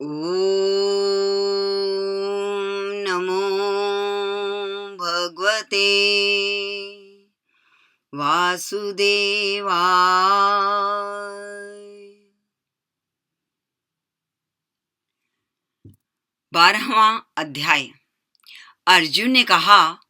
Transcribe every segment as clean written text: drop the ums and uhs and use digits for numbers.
ॐ नमो भगवते वासुदेवाय। 12वां अध्याय। अर्जुन ने कहा,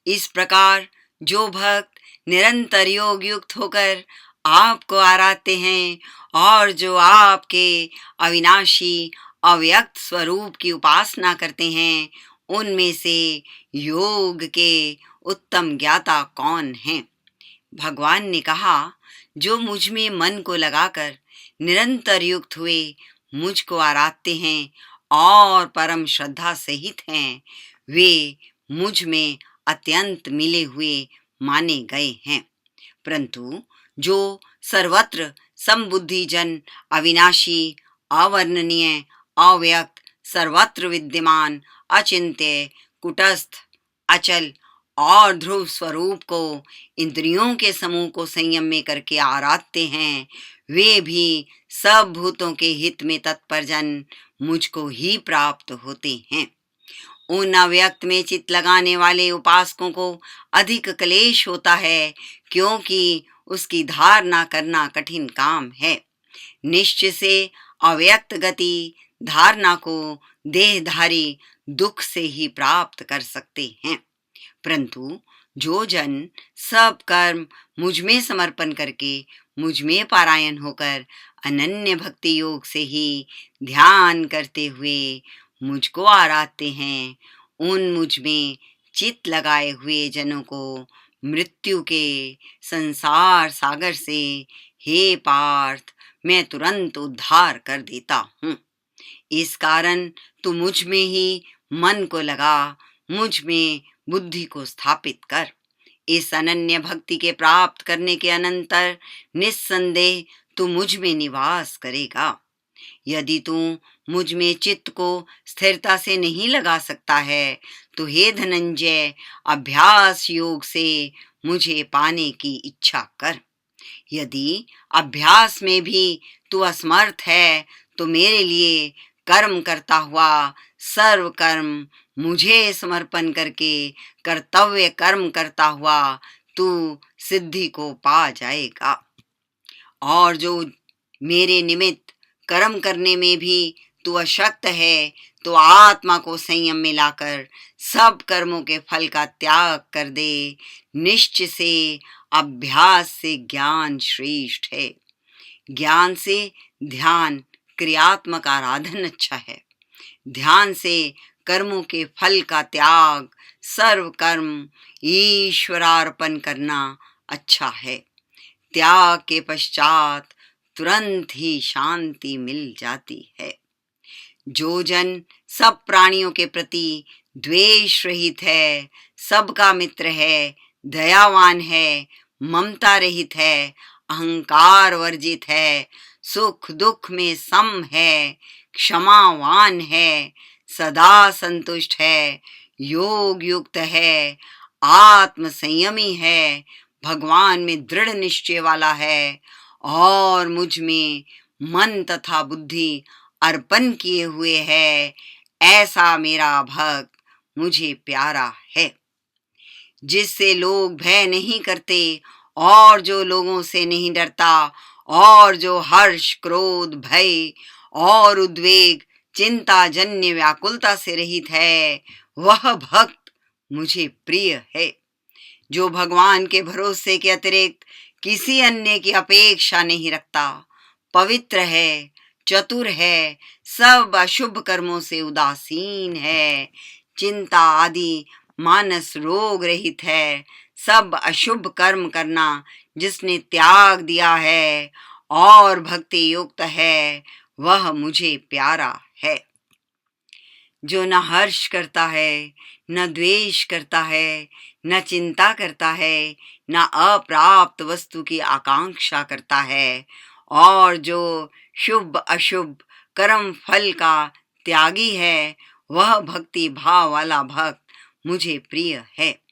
इस प्रकार जो भक्त निरंतर योग युक्त होकर आपको आराधते हैं और जो आपके अविनाशी अव्यक्त स्वरूप की उपासना करते हैं, उनमें से योग के उत्तम ज्ञाता कौन हैं? भगवान ने कहा, जो मुझ में मन को लगाकर निरंतर युक्त हुए मुझको आराधते हैं और परम श्रद्धा सहित हैं, वे मुझ में अत्यंत मिले हुए माने गए हैं। परंतु जो सर्वत्र समबुद्धि जन, अविनाशी, अवर्णनीय, अव्यक्त, सर्वत्र विद्यमान, अचिंत्य, कुटस्थ, अचल और ध्रुव स्वरूप को इंद्रियों के समूह को संयम में करके आराधते हैं, वे भी सब भूतों के हित में तत्पर जन मुझको ही प्राप्त होते हैं। उन अव्यक्त में चित्त लगाने वाले उपासकों को अधिक क्लेश होता है, क्योंकि उसकी धारणा करना कठिन काम है। निश्चय से अव्यक्त गति धारणा को देहधारी दुख से ही प्राप्त कर सकते हैं। परंतु जो जन सब कर्म मुझ में समर्पण करके मुझ में पारायण होकर अनन्य भक्ति योग से ही ध्यान करते हुए मुझको आराधते हैं, उन मुझ में चित्त लगाए हुए जनों को मृत्यु के संसार सागर से हे पार्थ मैं तुरंत उद्धार कर देता हूँ। इस कारण तू मुझ में ही मन को लगा, मुझ में बुद्धि को स्थापित कर। इस अनन्य भक्ति के प्राप्त करने के अनंतर निस्संदेह तू मुझ में निवास करेगा। यदि तू मुझ में चित्त को स्थिरता से नहीं लगा सकता है, तो हे धनंजय, अभ्यास योग से मुझे पाने की इच्छा कर। यदि अभ्यास में भी तू असमर्थ है, तो मेरे लिए कर्म करता हुआ सर्व कर्म मुझे समर्पण करके कर्तव्य कर्म करता हुआ तू सिद्धि को पा जाएगा। और जो मेरे निमित्त कर्म करने में भी तू अशक्त है, तो आत्मा को संयम में लाकर सब कर्मों के फल का त्याग कर दे। निश्चय से अभ्यास से ज्ञान श्रेष्ठ है। ज्ञान से ध्यान क्रियात्मक आराधन अच्छा है। ध्यान से कर्मों के फल का त्याग, सर्व कर्म ईश्वरार्पण करना अच्छा है। त्याग के पश्चात तुरंत ही शांति मिल जाती है। जो जन सब प्राणियों के प्रति द्वेष रहित है, सबका मित्र है, दयावान है, ममता रहित है, अहंकार वर्जित है, सुख दुख में सम है, क्षमावान है, सदा संतुष्ट है, योग युक्त है, आत्म संयमी है, भगवान में दृढ़ निश्चय वाला है और मुझ में मन तथा बुद्धि अर्पण किए हुए है, ऐसा मेरा भक्त मुझे प्यारा है। जिससे लोग भय नहीं करते और जो लोगों से नहीं डरता और जो हर्ष, क्रोध, भय और उद्वेग, चिंता जन्य व्याकुलता से रहित है, वह भक्त मुझे प्रिय है। जो भगवान के भरोसे के अतिरिक्त किसी अन्य की अपेक्षा नहीं रखता, पवित्र है, चतुर है, सब अशुभ कर्मों से उदासीन है, चिंता आदि मानस रोग रहित है, सब अशुभ कर्म करना जिसने त्याग दिया है और भक्ति युक्त है, वह मुझे प्यारा है। जो न हर्ष करता है, न द्वेष करता है, न चिंता करता है, न अप्राप्त वस्तु की आकांक्षा करता है और जो शुभ अशुभ कर्म फल का त्यागी है, वह भक्ति भाव वाला भक्त मुझे प्रिय है।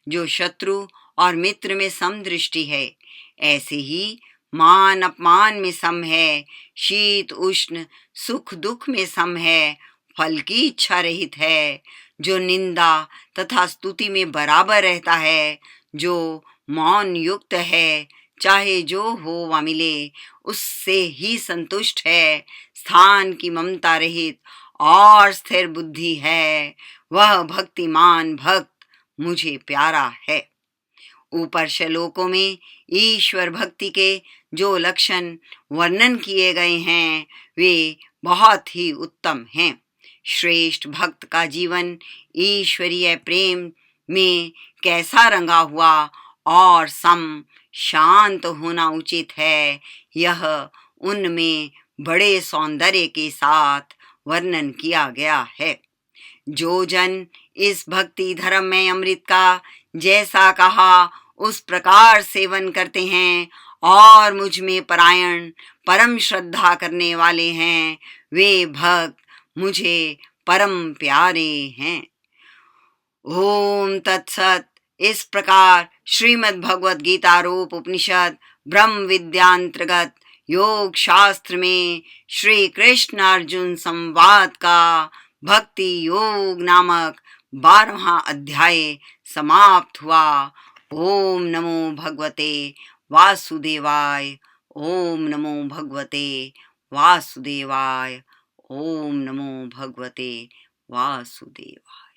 जो शत्रु और मित्र में समदृष्टि है, ऐसे ही मान अपमान में सम है, शीत उष्ण सुख दुख में सम है, फल की इच्छा रहित है, जो निंदा तथा स्तुति में बराबर रहता है, जो मौन युक्त है, चाहे जो हो वा मिले उससे ही संतुष्ट है, स्थान की ममता रहित और स्थिर बुद्धि है, वह भक्तिमान भक्त मुझे प्यारा है। ऊपर श्लोकों में ईश्वर भक्ति के जो लक्षण वर्णन किए गए हैं वे बहुत ही उत्तम हैं। श्रेष्ठ भक्त का जीवन ईश्वरीय प्रेम में कैसा रंगा हुआ और सम शांत होना उचित है, यह उनमें बड़े सौंदर्य के साथ वर्णन किया गया है। जो जन इस भक्ति धर्म में अमृत का जैसा कहा उस प्रकार सेवन करते हैं और मुझ में परायण परम श्रद्धा करने वाले हैं, वे भक्त मुझे परम प्यारे हैं। ओम तत्सत। इस प्रकार श्रीमद् भगवद गीता रूप उपनिषद ब्रह्म विद्यांतर्गत योग शास्त्र में श्री कृष्ण अर्जुन संवाद का भक्ति योग नामक 12वां अध्याय समाप्त हुआ। ओम नमो भगवते वासुदेवाय। ओम नमो भगवते वासुदेवाय। ओम नमो भगवते वासुदेवाय।